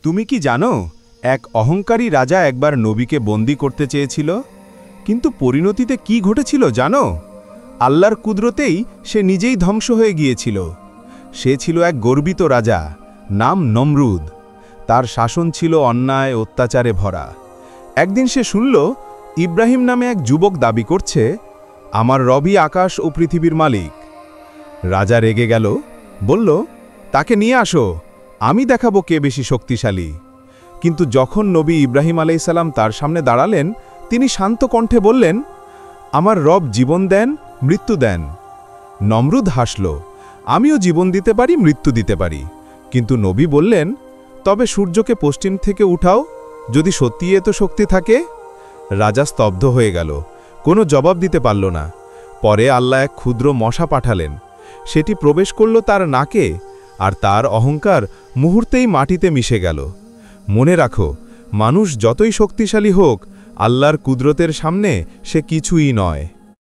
তুমি কি জানো, এক অহংকারী রাজা একবার নবীকে বন্দী করতে চেয়েছিল, কিন্তু পরিণতিতে কি ঘটেছিল জানো? আল্লাহর কুদরতেই সে নিজেই ধ্বংস হয়ে গিয়েছিল। সে ছিল এক গর্বিত রাজা, নাম নমরুদ। তার শাসন ছিল অন্যায় অত্যাচারে ভরা। একদিন সে শুনল, ইব্রাহিম নামে এক যুবক দাবি করছে, আমার রবই আকাশ ও পৃথিবীর মালিক। রাজা রেগে গেল, বলল, তাকে নিয়ে আসো, আমি দেখাবো কে বেশি শক্তিশালী। কিন্তু যখন নবী ইব্রাহিম আলাইসাল্লাম তার সামনে দাঁড়ালেন, তিনি শান্ত কণ্ঠে বললেন, আমার রব জীবন দেন, মৃত্যু দেন। নমরুদ হাসল, আমিও জীবন দিতে পারি, মৃত্যু দিতে পারি। কিন্তু নবী বললেন, তবে সূর্যকে পশ্চিম থেকে উঠাও, যদি সত্যি এত শক্তি থাকে। রাজা স্তব্ধ হয়ে গেল, কোনো জবাব দিতে পারল না। পরে আল্লাহ এক ক্ষুদ্র মশা পাঠালেন। সেটি প্রবেশ করল তার নাকে, আর তার অহংকার মুহূর্তেই মাটিতে মিশে গেল। মনে রাখো, মানুষ যতই শক্তিশালী হোক, আল্লাহর কুদরতের সামনে সে কিছুই নয়।